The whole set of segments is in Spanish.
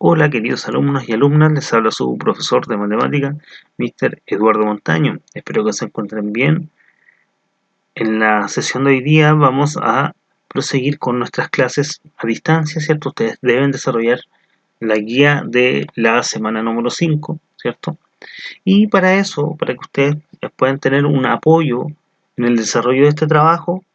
Hola queridos alumnos y alumnas, les habla su profesor de matemática, Mr. Eduardo Montaño. Espero que se encuentren bien. En la sesión de hoy día vamos a proseguir con nuestras clases a distancia, ¿cierto? Ustedes deben desarrollar la guía de la semana número 5, ¿cierto? Y para eso, para que ustedes puedan tener un apoyo en el desarrollo de este trabajo,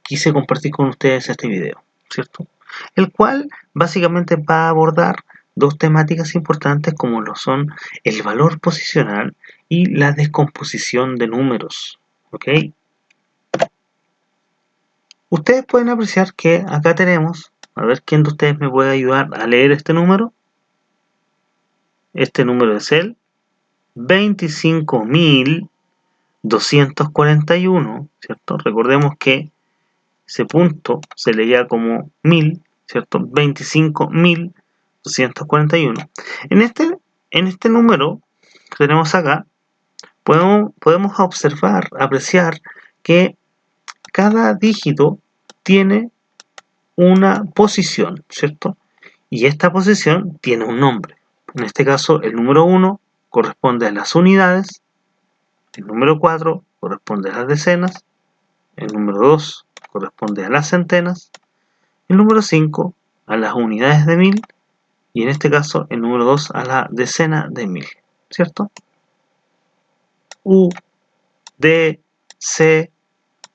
quise compartir con ustedes este video, ¿cierto? El cual básicamente va a abordar dos temáticas importantes como lo son el valor posicional y la descomposición de números, ¿ok? Ustedes pueden apreciar que acá tenemos, a ver quién de ustedes me puede ayudar a leer este número. Este número es el 25.241, ¿cierto? Recordemos que ese punto se leía como 1000, ¿cierto? 25.241. En este número que tenemos acá, podemos observar, apreciar que cada dígito tiene una posición, ¿cierto? Y esta posición tiene un nombre. En este caso, el número 1 corresponde a las unidades, el número 4 corresponde a las decenas, el número 2 corresponde a las centenas, el número 5 a las unidades de 1000 y en este caso el número 2 a la decena de 1000, ¿cierto? U, D, C,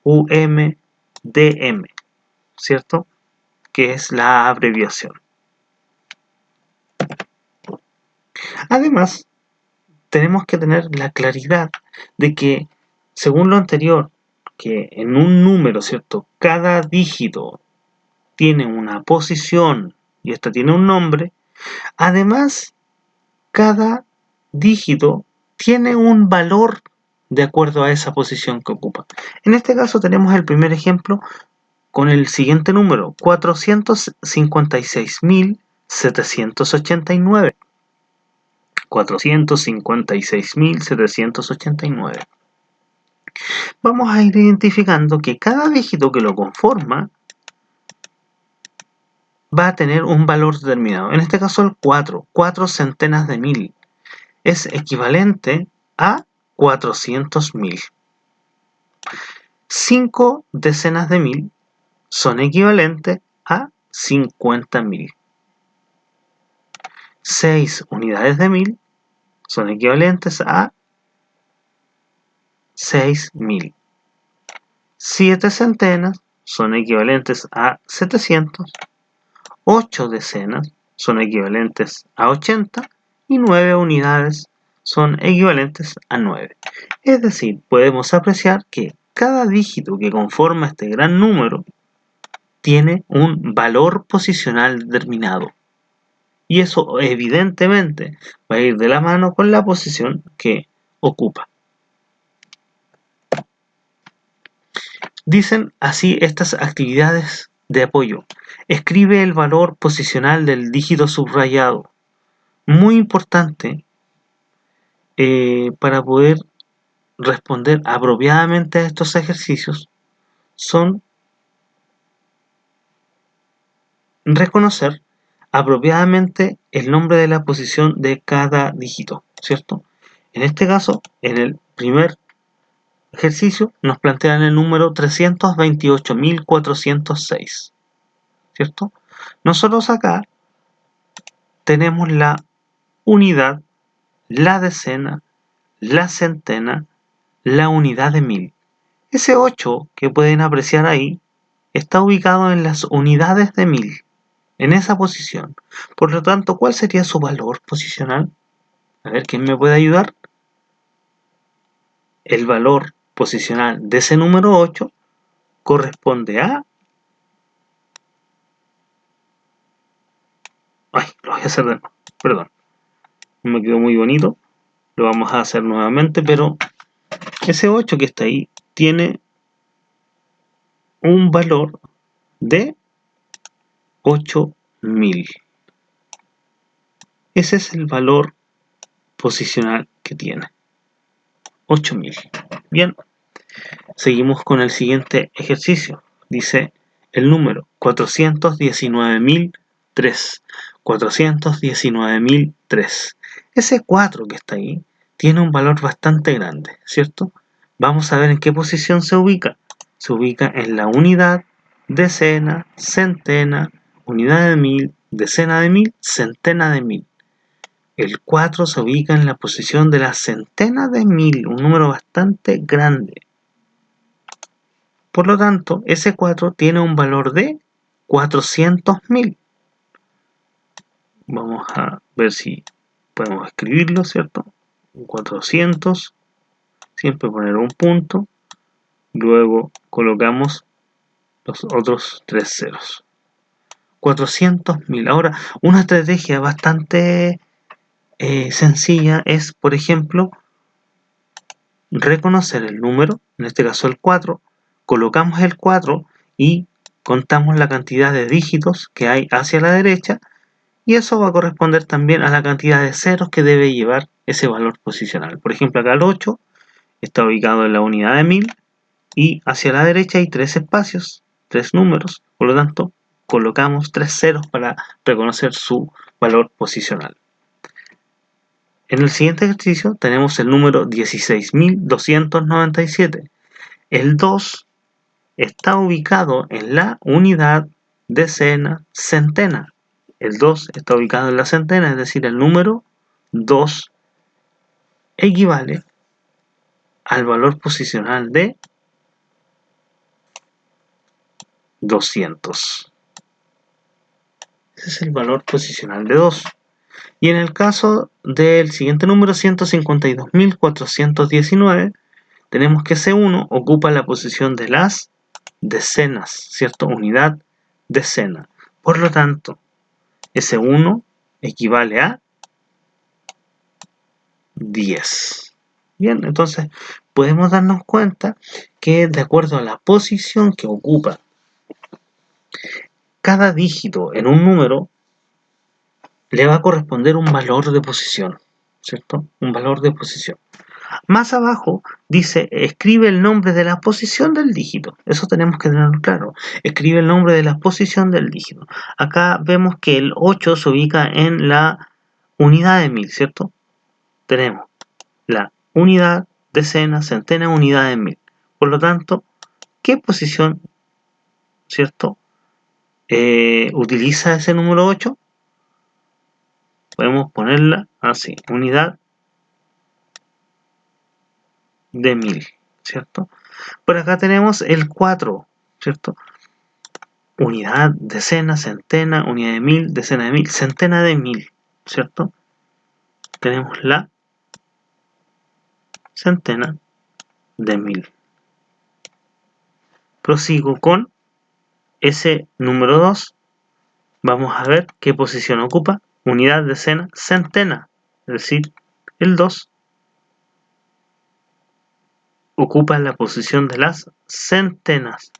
UM, DM, ¿cierto? Que es la abreviación. Además, tenemos que tener la claridad de que, según lo anterior, que en un número, ¿cierto? Cada dígito tiene una posición y esta tiene un nombre. Además, cada dígito tiene un valor de acuerdo a esa posición que ocupa. En este caso tenemos el primer ejemplo con el siguiente número, 456.789. 456.789. Vamos a ir identificando que cada dígito que lo conforma va a tener un valor determinado. En este caso el 4 centenas de 1000, es equivalente a 400.000. 5 decenas de 1000 son equivalentes a 50.000. 6 unidades de 1000 son equivalentes a 6000. 7 centenas son equivalentes a 700. 8 decenas son equivalentes a 80 y 9 unidades son equivalentes a 9. Es decir, podemos apreciar que cada dígito que conforma este gran número tiene un valor posicional determinado. Y eso evidentemente va a ir de la mano con la posición que ocupa. Dicen así estas actividades de apoyo. Escribe el valor posicional del dígito subrayado. Muy importante para poder responder apropiadamente a estos ejercicios son reconocer apropiadamente el nombre de la posición de cada dígito, ¿cierto? En este caso, en el primer ejercicio nos plantean el número 328.406, ¿cierto? Nosotros acá tenemos la unidad, la decena, la centena, la unidad de 1000. Ese 8 que pueden apreciar ahí está ubicado en las unidades de 1000, en esa posición. Por lo tanto, ¿cuál sería su valor posicional? A ver, ¿quién me puede ayudar? El valor posicional de ese número 8 corresponde a... Ay, lo voy a hacer de nuevo, perdón. No me quedó muy bonito. Lo vamos a hacer nuevamente, pero ese 8 que está ahí tiene un valor de 8000. Ese es el valor posicional que tiene. 8000. Bien, seguimos con el siguiente ejercicio. Dice el número 419.003. 419.003. Ese 4 que está ahí tiene un valor bastante grande, ¿cierto? Vamos a ver en qué posición se ubica. Se ubica en la unidad, decena, centena, unidad de mil, decena de mil, centena de mil. El 4 se ubica en la posición de la centena de mil, un número bastante grande. Por lo tanto, ese 4 tiene un valor de 400.000. Vamos a ver si podemos escribirlo, ¿cierto? 400, siempre poner un punto, luego colocamos los otros 3 ceros. 400.000. Ahora, una estrategia bastante sencilla es, por ejemplo, reconocer el número, en este caso el 4, colocamos el 4 y contamos la cantidad de dígitos que hay hacia la derecha, y eso va a corresponder también a la cantidad de ceros que debe llevar ese valor posicional. Por ejemplo, acá el 8 está ubicado en la unidad de 1000 y hacia la derecha hay 3 espacios, 3 números, por lo tanto colocamos 3 ceros para reconocer su valor posicional. En el siguiente ejercicio tenemos el número 16.297. El 2 está ubicado en la unidad, decena, centena. El 2 está ubicado en la centena, es decir, el número 2 equivale al valor posicional de 200. Ese es el valor posicional de 2. Y en el caso del siguiente número, 152.419, tenemos que ese 1 ocupa la posición de las decenas, ¿cierto? Unidad, decena. Por lo tanto, ese 1 equivale a 10. Bien, entonces podemos darnos cuenta que de acuerdo a la posición que ocupa cada dígito en un número, le va a corresponder un valor de posición, ¿cierto? Un valor de posición. Más abajo dice, escribe el nombre de la posición del dígito. Eso tenemos que tenerlo claro. Escribe el nombre de la posición del dígito. Acá vemos que el 8 se ubica en la unidad de 1000, ¿cierto? Tenemos la unidad, decena, centena, unidad de 1000. Por lo tanto, ¿qué posición, ¿cierto? Utiliza ese número 8? Podemos ponerla así, unidad de 1000, ¿cierto? Por acá tenemos el 4, ¿cierto? Unidad, decena, centena, unidad de 1000, decena de 1000, centena de 1000, ¿cierto? Tenemos la centena de 1000. Prosigo con ese número 2. Vamos a ver qué posición ocupa. Unidad, decena, centena. Es decir, el 2 ocupa la posición de las centenas.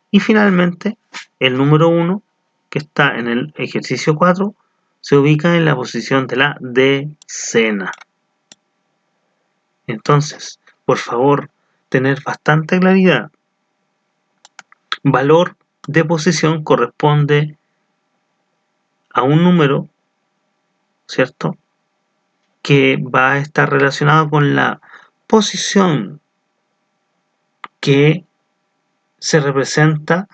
Y finalmente, el número 1, que está en el ejercicio 4, se ubica en la posición de la decena. Entonces, por favor, tener bastante claridad. Valor de posición corresponde a un número, ¿cierto?, que va a estar relacionado con la posición que se representa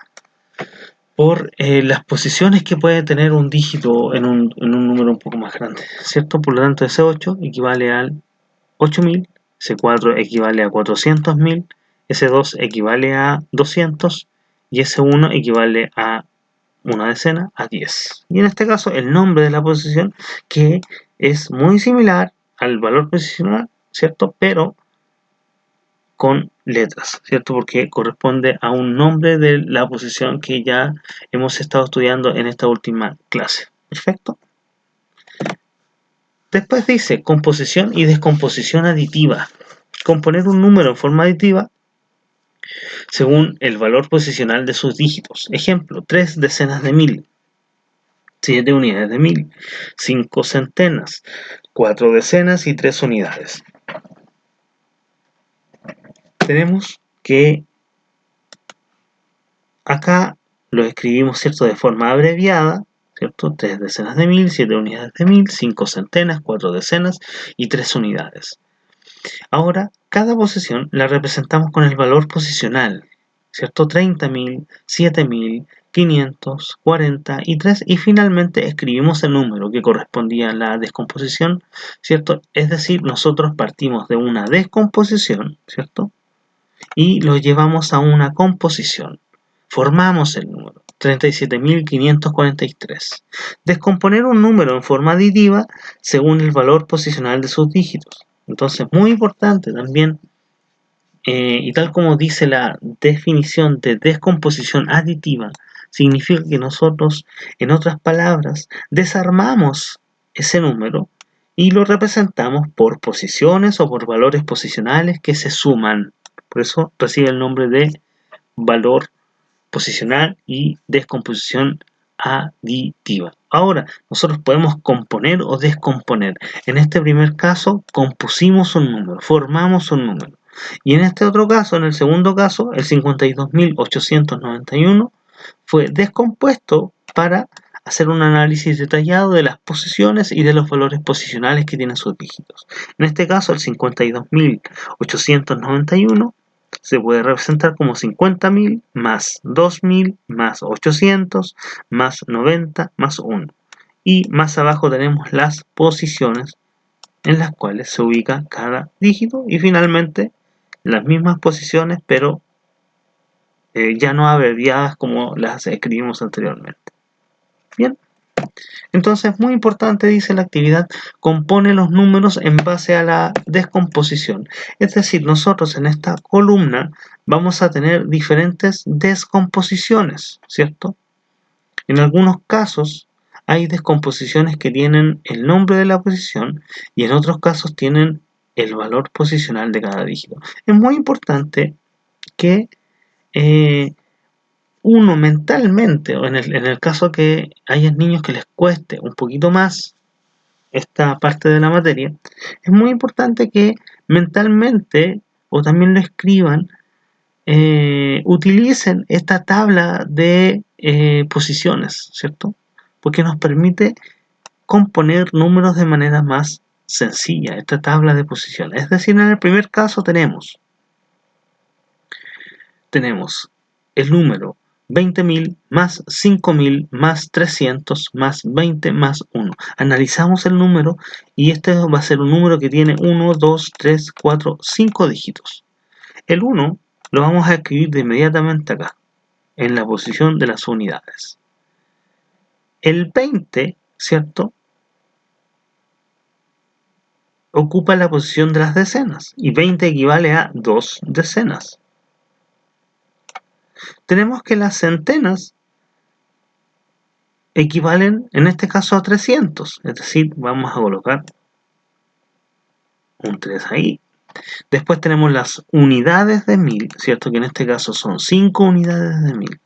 por las posiciones que puede tener un dígito en un número un poco más grande, ¿cierto? Por lo tanto, ese 8 equivale al 8000, ese 4 equivale a 400.000, ese 2 equivale a 200 y ese 1 equivale a una decena, a 10. Y en este caso, el nombre de la posición, que es muy similar al valor posicional, ¿cierto? Pero con letras, ¿cierto? Porque corresponde a un nombre de la posición que ya hemos estado estudiando en esta última clase. ¿Perfecto? Después dice composición y descomposición aditiva. Componer un número en forma aditiva según el valor posicional de sus dígitos. Ejemplo, 3 decenas de 1000, 7 unidades de 1000, 5 centenas, 4 decenas y 3 unidades. Tenemos que acá lo escribimos, ¿cierto?, de forma abreviada, ¿cierto? 3 decenas de 1000, 7 unidades de 1000, 5 centenas, 4 decenas y 3 unidades. Ahora, cada posición la representamos con el valor posicional, ¿cierto? 30.000, 7.000, 500, 40 y 3, y finalmente escribimos el número que correspondía a la descomposición, ¿cierto? Es decir, nosotros partimos de una descomposición, ¿cierto? Y lo llevamos a una composición. Formamos el número 37.543. Descomponer un número en forma aditiva según el valor posicional de sus dígitos. Entonces, muy importante también, y tal como dice la definición de descomposición aditiva, significa que nosotros, en otras palabras, desarmamos ese número y lo representamos por posiciones o por valores posicionales que se suman. Por eso recibe el nombre de valor posicional y descomposición aditiva. Ahora, nosotros podemos componer o descomponer. En este primer caso, compusimos un número, formamos un número. Y en este otro caso, en el segundo caso, el 52.891 fue descompuesto para hacer un análisis detallado de las posiciones y de los valores posicionales que tienen sus dígitos. En este caso, el 52.891 se puede representar como 50.000 más 2.000 más 800 más 90 más 1. Y más abajo tenemos las posiciones en las cuales se ubica cada dígito y finalmente las mismas posiciones, pero ya no abreviadas como las escribimos anteriormente. Bien, entonces muy importante, dice la actividad, compone los números en base a la descomposición. Es decir, nosotros en esta columna vamos a tener diferentes descomposiciones, ¿cierto? En algunos casos hay descomposiciones que tienen el nombre de la posición y en otros casos tienen el valor posicional de cada dígito. Es muy importante que uno mentalmente, o en el caso que haya niños que les cueste un poquito más esta parte de la materia, es muy importante que mentalmente o también lo escriban, utilicen esta tabla de posiciones, ¿cierto? Porque nos permite componer números de manera más sencilla, esta tabla de posiciones. Es decir, en el primer caso tenemos el número 20.000 más 5.000 más 300 más 20 más 1. Analizamos el número y este va a ser un número que tiene 1, 2, 3, 4, 5 dígitos. El 1 lo vamos a escribir de inmediatamente acá, en la posición de las unidades. El 20, ¿cierto?, ocupa la posición de las decenas y 20 equivale a 2 decenas. Tenemos que las centenas equivalen en este caso a 300, es decir, vamos a colocar un 3 ahí. Después tenemos las unidades de 1000, ¿cierto? Que en este caso son 5 unidades de 1000.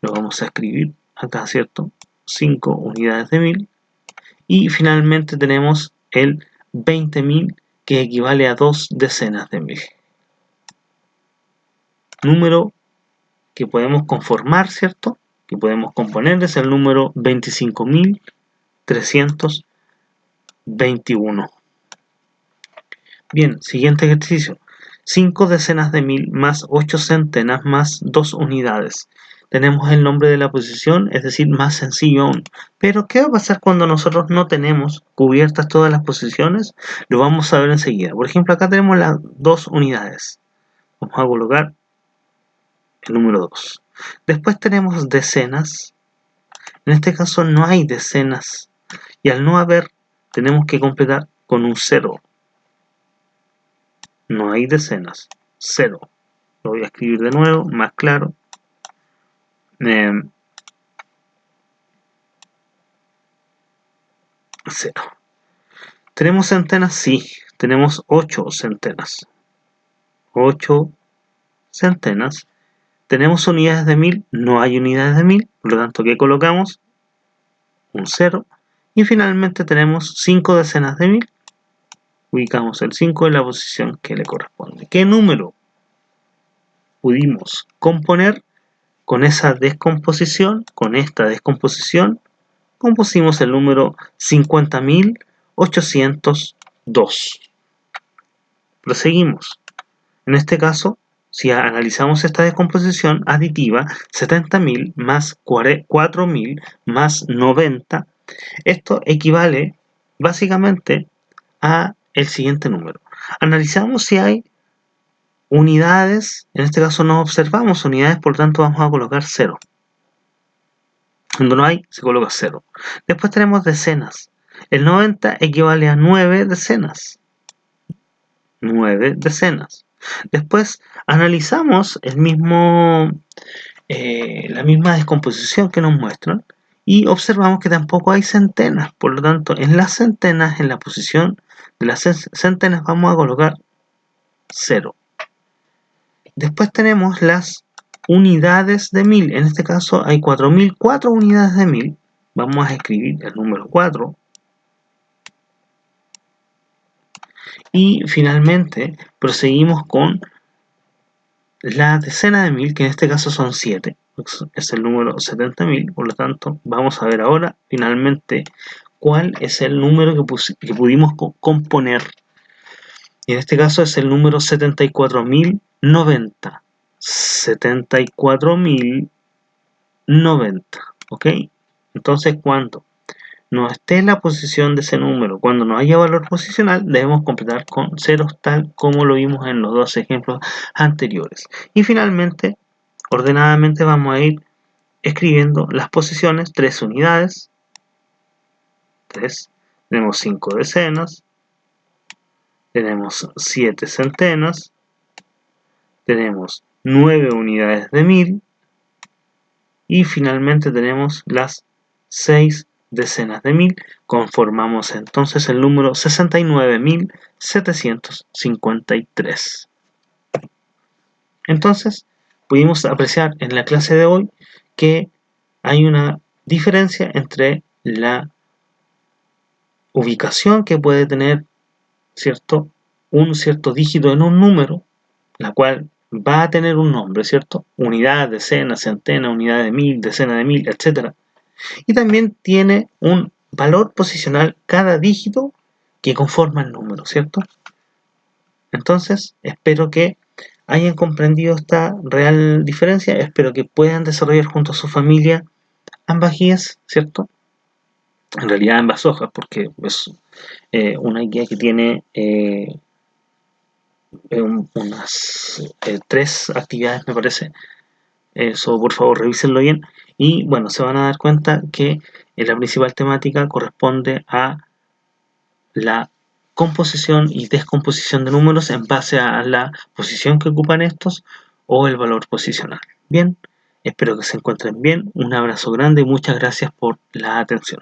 Lo vamos a escribir acá, ¿cierto? 5 unidades de 1000. Y finalmente tenemos el 20.000, que equivale a 2 decenas de 1000. Número que podemos conformar, ¿cierto?, que podemos componer es el número 25.321. Bien, siguiente ejercicio. 5 decenas de 1000 más 8 centenas más 2 unidades. Tenemos el nombre de la posición, es decir, más sencillo aún. Pero, ¿qué va a pasar cuando nosotros no tenemos cubiertas todas las posiciones? Lo vamos a ver enseguida. Por ejemplo, acá tenemos las 2 unidades. Vamos a colocar el número 2. Después tenemos decenas. En este caso no hay decenas. Y al no haber, tenemos que completar con un 0. No hay decenas. 0. Lo voy a escribir de nuevo, más claro. 0. ¿Tenemos centenas? Sí. Tenemos 8 centenas. 8 centenas. ¿Tenemos unidades de 1000? No hay unidades de 1000. Por lo tanto, ¿qué colocamos? Un 0. Y finalmente tenemos 5 decenas de 1000. Ubicamos el 5 en la posición que le corresponde. ¿Qué número pudimos componer con esa descomposición, con esta descomposición, compusimos el número 50.802. Proseguimos. En este caso, si analizamos esta descomposición aditiva, 70.000 más 4.000 más 90, esto equivale básicamente a el siguiente número. Analizamos si hay unidades, en este caso no observamos unidades, por tanto vamos a colocar 0. Cuando no hay, se coloca 0. Después tenemos decenas. El 90 equivale a 9 decenas. 9 decenas. Después analizamos la misma descomposición que nos muestran y observamos que tampoco hay centenas. Por lo tanto, en las centenas, en la posición de las centenas, vamos a colocar 0. Después tenemos las unidades de 1000. En este caso hay 4004 unidades de 1000. Vamos a escribir el número 4. Y finalmente proseguimos con la decena de 1000, que en este caso son 7. Es el número 70.000. Por lo tanto, vamos a ver ahora finalmente cuál es el número que pudimos componer. Y en este caso es el número 74.090. 74.090. ¿Ok? Entonces, cuando no esté en la posición de ese número, cuando no haya valor posicional, debemos completar con ceros, tal como lo vimos en los dos ejemplos anteriores. Y finalmente, ordenadamente vamos a ir escribiendo las posiciones: 3 unidades, 3, tenemos 5 decenas, tenemos 7 centenas, tenemos 9 unidades de 1000 y finalmente tenemos las 6 decenas de 1000. Conformamos entonces el número 69.753. Entonces, pudimos apreciar en la clase de hoy que hay una diferencia entre la ubicación que puede tener un cierto dígito en un número, la cual va a tener un nombre, ¿cierto? Unidad, decena, centena, unidad de 1000, decena de 1000, etc. Y también tiene un valor posicional cada dígito que conforma el número, ¿cierto? Entonces, espero que hayan comprendido esta real diferencia, espero que puedan desarrollar junto a su familia ambas guías, ¿cierto? En realidad ambas hojas, porque es una guía que tiene unas 3 actividades, me parece. Eso, por favor, revísenlo bien. Y bueno, se van a dar cuenta que la principal temática corresponde a la composición y descomposición de números en base a la posición que ocupan estos o el valor posicional. Bien, espero que se encuentren bien. Un abrazo grande y muchas gracias por la atención.